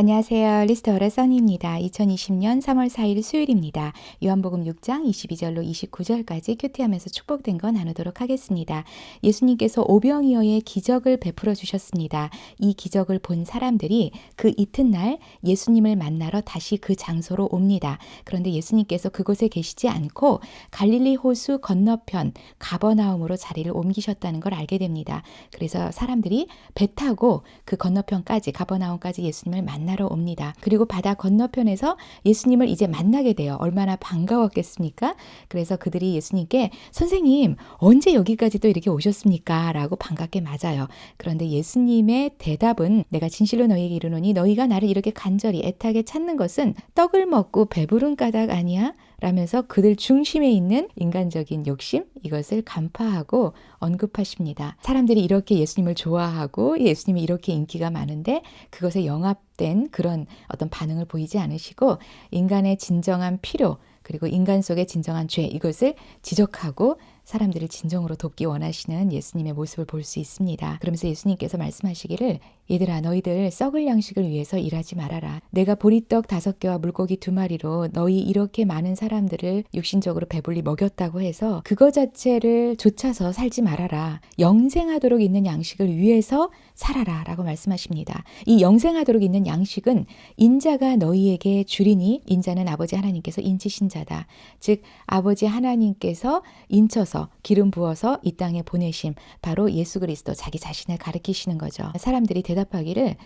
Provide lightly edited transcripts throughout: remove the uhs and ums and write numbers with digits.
안녕하세요. 리스터어의 써니입니다. 2020년 3월 4일 수요일입니다. 요한복음 6장 22절로 29절까지 큐티하면서 축복된 거 나누도록 하겠습니다. 예수님께서 오병이어의 기적을 베풀어 주셨습니다. 이 기적을 본 사람들이 그 이튿날 예수님을 만나러 다시 그 장소로 옵니다. 그런데 예수님께서 그곳에 계시지 않고 갈릴리 호수 건너편 가버나움으로 자리를 옮기셨다는 걸 알게 됩니다. 그래서 사람들이 배 타고 그 건너편까지 가버나움까지 예수님을 만나러 옵니다. 그리고 바다 건너편에서 예수님을 이제 만나게 돼요. 얼마나 반가웠겠습니까? 그래서 그들이 예수님께 선생님 언제 여기까지 또 이렇게 오셨습니까? 라고 반갑게 맞아요. 그런데 예수님의 대답은 내가 진실로 너희에게 이르노니 너희가 나를 이렇게 간절히 애타게 찾는 것은 떡을 먹고 배부른 까닭 아니야? 라면서 그들 중심에 있는 인간적인 욕심 이것을 간파하고 언급하십니다. 사람들이 이렇게 예수님을 좋아하고 예수님이 이렇게 인기가 많은데 그것에 영합된 그런 어떤 반응을 보이지 않으시고 인간의 진정한 필요 그리고 인간 속의 진정한 죄 이것을 지적하고 사람들을 진정으로 돕기 원하시는 예수님의 모습을 볼 수 있습니다. 그러면서 예수님께서 말씀하시기를 얘들아 너희들 썩을 양식을 위해서 일하지 말아라. 내가 보리떡 5개와 물고기 2마리로 너희 이렇게 많은 사람들을 육신적으로 배불리 먹였다고 해서 그거 자체를 좇아서 살지 말아라. 영생하도록 있는 양식을 위해서 살아라 라고 말씀하십니다. 이 영생하도록 있는 양식은 인자가 너희에게 주리니 인자는 아버지 하나님께서 인치신 자다. 즉 아버지 하나님께서 인쳐서 기름 부어서 이 땅에 보내심 바로 예수 그리스도 자기 자신을 가리키시는 거죠. 사람들이 대답하기를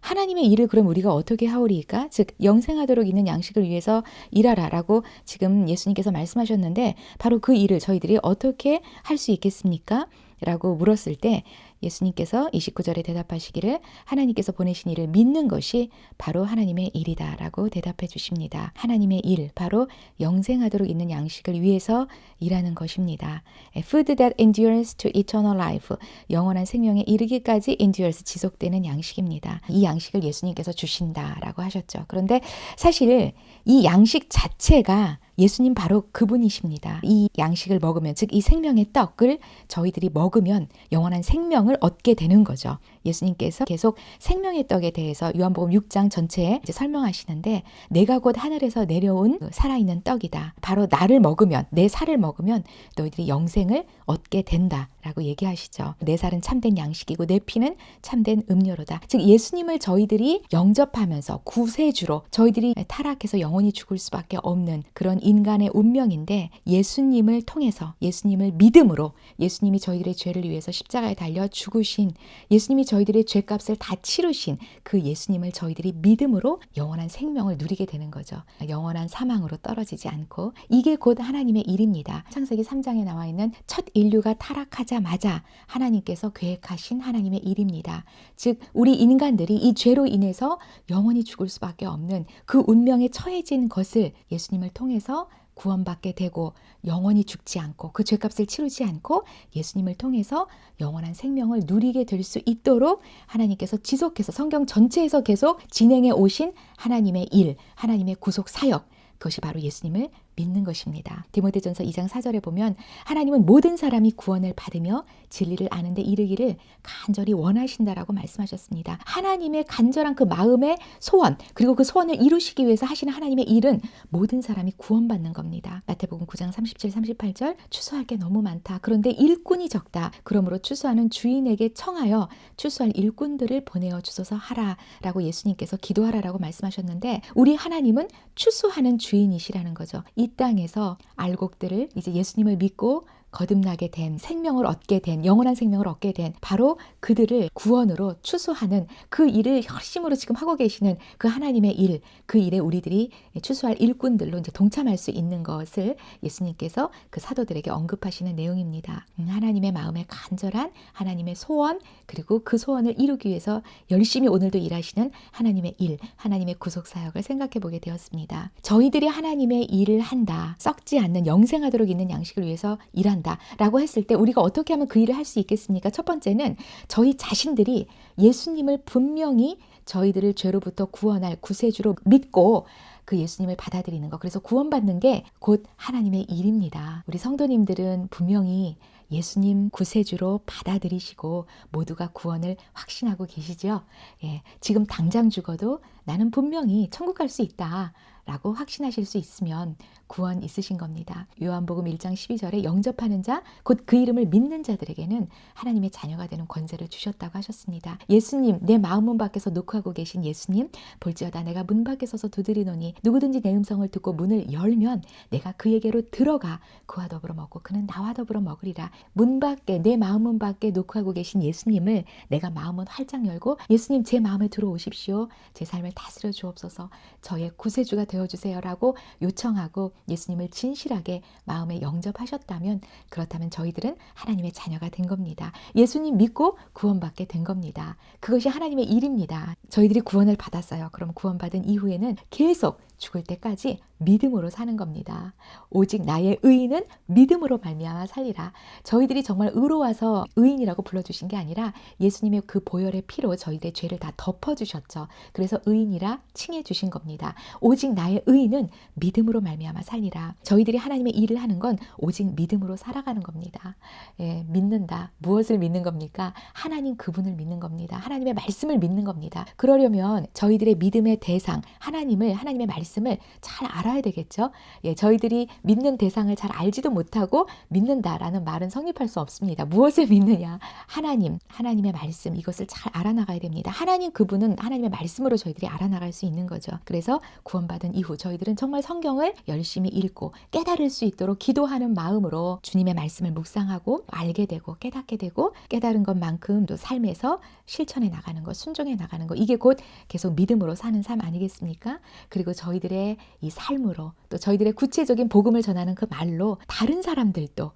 하나님의 일을 그럼 우리가 어떻게 하오리까? 즉 영생하도록 있는 양식을 위해서 일하라 라고 지금 예수님께서 말씀하셨는데 바로 그 일을 저희들이 어떻게 할 수 있겠습니까? 라고 물었을 때 예수님께서 29절에 대답하시기를 하나님께서 보내신 일을 믿는 것이 바로 하나님의 일이다 라고 대답해 주십니다. 하나님의 일, 바로 영생하도록 있는 양식을 위해서 일하는 것입니다. Food that endures to eternal life, 영원한 생명에 이르기까지 endures, 지속되는 양식입니다. 이 양식을 예수님께서 주신다라고 하셨죠. 그런데 사실 이 양식 자체가 예수님 바로 그분이십니다. 이 양식을 먹으면, 즉 이 생명의 떡을 저희들이 먹으면 영원한 생명을 얻게 되는 거죠. 예수님께서 계속 생명의 떡에 대해서 요한복음 6장 전체에 이제 설명하시는데 내가 곧 하늘에서 내려온 살아있는 떡이다. 바로 나를 먹으면, 내 살을 먹으면 너희들이 영생을 얻게 된다라고 얘기하시죠. 내 살은 참된 양식이고 내 피는 참된 음료로다. 즉 예수님을 저희들이 영접하면서 구세주로 저희들이 타락해서 영원히 죽을 수밖에 없는 그런 인간의 운명인데 예수님을 통해서 예수님을 믿음으로 예수님이 저희들의 죄를 위해서 십자가에 달려 죽으신 예수님이 저희들의 죄값을 다 치르신 그 예수님을 저희들이 믿음으로 영원한 생명을 누리게 되는 거죠. 영원한 사망으로 떨어지지 않고 이게 곧 하나님의 일입니다. 창세기 3장에 나와 있는 첫 인류가 타락하자마자 하나님께서 계획하신 하나님의 일입니다. 즉 우리 인간들이 이 죄로 인해서 영원히 죽을 수밖에 없는 그 운명에 처해진 것을 예수님을 통해서 구원받게 되고 영원히 죽지 않고 그 죄값을 치르지 않고 예수님을 통해서 영원한 생명을 누리게 될 수 있도록 하나님께서 지속해서 성경 전체에서 계속 진행해 오신 하나님의 일, 하나님의 구속 사역, 그것이 바로 예수님을 믿는 것입니다. 디모데전서 2장 4절에 보면 하나님은 모든 사람이 구원을 받으며 진리를 아는 데 이르기를 간절히 원하신다라고 말씀하셨습니다. 하나님의 간절한 그 마음의 소원 그리고 그 소원을 이루시기 위해서 하시는 하나님의 일은 모든 사람이 구원받는 겁니다. 마태복음 9장 37, 38절 추수할 게 너무 많다. 그런데 일꾼이 적다. 그러므로 추수하는 주인에게 청하여 추수할 일꾼들을 보내어 주소서 하라라고 예수님께서 기도하라라고 말씀하셨는데 우리 하나님은 추수하는 주인이시라는 거죠. 이 땅에서 알곡들을 이제 예수님을 믿고 거듭나게 된 생명을 얻게 된 영원한 생명을 얻게 된 바로 그들을 구원으로 추수하는 그 일을 열심으로 지금 하고 계시는 그 하나님의 일, 그 일에 우리들이 추수할 일꾼들로 이제 동참할 수 있는 것을 예수님께서 그 사도들에게 언급하시는 내용입니다. 하나님의 마음에 간절한 하나님의 소원 그리고 그 소원을 이루기 위해서 열심히 오늘도 일하시는 하나님의 일, 하나님의 구속 사역을 생각해 보게 되었습니다. 저희들이 하나님의 일을 한다. 썩지 않는 영생하도록 있는 양식을 위해서 일한다. 라고 했을 때 우리가 어떻게 하면 그 일을 할 수 있겠습니까? 첫 번째는 저희 자신들이 예수님을 분명히 저희들을 죄로부터 구원할 구세주로 믿고 그 예수님을 받아들이는 것. 그래서 구원받는 게 곧 하나님의 일입니다. 우리 성도님들은 분명히 예수님 구세주로 받아들이시고 모두가 구원을 확신하고 계시죠? 예, 지금 당장 죽어도 나는 분명히 천국 갈 수 있다 라고 확신하실 수 있으면 구원 있으신 겁니다. 요한복음 1장 12절에 영접하는 자, 곧 그 이름을 믿는 자들에게는 하나님의 자녀가 되는 권세를 주셨다고 하셨습니다. 예수님, 내 마음 문 밖에서 녹화하고 계신 예수님, 볼지어다 내가 문 밖에 서서 두드리노니 누구든지 내 음성을 듣고 문을 열면 내가 그에게로 들어가 그와 더불어 먹고 그는 나와 더불어 먹으리라. 문 밖에, 내 마음 문 밖에 녹화하고 계신 예수님을 내가 마음은 활짝 열고 예수님 제 마음에 들어오십시오. 제 삶을 다스려 주옵소서. 저의 구세주가 되어주세요라고 요청하고 예수님을 진실하게 마음에 영접하셨다면, 그렇다면 저희들은 하나님의 자녀가 된 겁니다. 예수님 믿고 구원받게 된 겁니다. 그것이 하나님의 일입니다. 저희들이 구원을 받았어요. 그럼 구원받은 이후에는 계속 죽을 때까지 믿음으로 사는 겁니다. 오직 나의 의인은 믿음으로 말미암아 살리라. 저희들이 정말 의로워서 의인이라고 불러주신 게 아니라 예수님의 그 보혈의 피로 저희들의 죄를 다 덮어주셨죠. 그래서 의인이라 칭해 주신 겁니다. 오직 나의 의인은 믿음으로 말미암아 살리라. 저희들이 하나님의 일을 하는 건 오직 믿음으로 살아가는 겁니다. 예, 믿는다. 무엇을 믿는 겁니까? 하나님 그분을 믿는 겁니다. 하나님의 말씀을 믿는 겁니다. 그러려면 저희들의 믿음의 대상, 하나님의 말씀을 잘 알아야 되겠죠. 예, 저희들이 믿는 대상을 잘 알지도 못하고 믿는다라는 말은 성립할 수 없습니다. 무엇을 믿느냐? 하나님의 말씀, 이것을 잘 알아나가야 됩니다. 하나님 그분은 하나님의 말씀으로 저희들이 알아나갈 수 있는 거죠. 그래서 구원받은 이후 저희들은 정말 성경을 열심히 읽고 깨달을 수 있도록 기도하는 마음으로 주님의 말씀을 묵상하고 알게 되고 깨닫게 되고, 깨달은 것만큼 또 삶에서 실천해 나가는 것, 순종해 나가는 것, 이게 곧 계속 믿음으로 사는 삶 아니겠습니까? 그리고 저희들의 이 삶으로, 또 저희들의 구체적인 복음을 전하는 그 말로 다른 사람들도,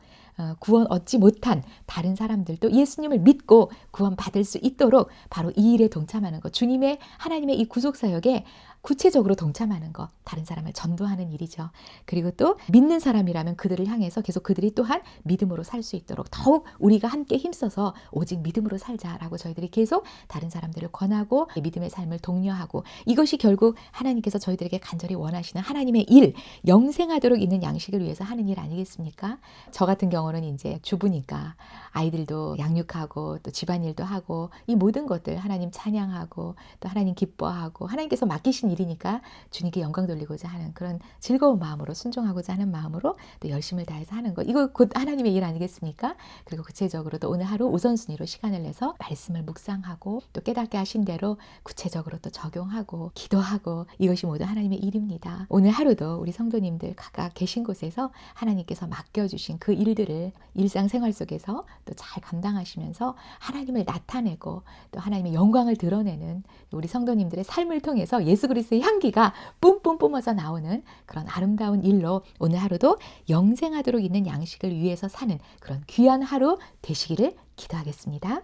구원 얻지 못한 다른 사람들도 예수님을 믿고 구원 받을 수 있도록 바로 이 일에 동참하는 것, 주님의 하나님의 이 구속사역에 구체적으로 동참하는 것, 다른 사람을 전도하는 일이죠. 그리고 또 믿는 사람이라면 그들을 향해서 계속 그들이 또한 믿음으로 살 수 있도록 더욱 우리가 함께 힘써서 오직 믿음으로 살자라고 저희들이 계속 다른 사람들을 권하고 믿음의 삶을 독려하고, 이것이 결국 하나님께서 저희들에게 간절히 원하시는 하나님의 일, 영생하도록 있는 양식을 위해서 하는 일 아니겠습니까? 저 같은 경우는 이제 주부니까 아이들도 양육하고 또 집안일도 하고 이 모든 것들 하나님 찬양하고 또 하나님 기뻐하고 하나님께서 맡기신 일이니까 주님께 영광 돌리고자 하는 그런 즐거운 마음으로, 순종하고자 하는 마음으로 또 열심을 다해서 하는 것, 이거 곧 하나님의 일 아니겠습니까? 그리고 구체적으로 또 오늘 하루 우선순위로 시간을 내서 말씀을 묵상하고 또 깨닫게 하신 대로 구체적으로 또 적용하고 기도하고, 이것이 모두 하나님의 일입니다. 오늘 하루도 우리 성도님들 각각 계신 곳에서 하나님께서 맡겨주신 그 일들을 일상생활 속에서 또 잘 감당하시면서 하나님을 나타내고 또 하나님의 영광을 드러내는 우리 성도님들의 삶을 통해서 예수 그리스도의 향기가 뿜뿜 뿜어져 나오는 그런 아름다운 일로 오늘 하루도 영생하도록 있는 양식을 위해서 사는 그런 귀한 하루 되시기를 기도하겠습니다.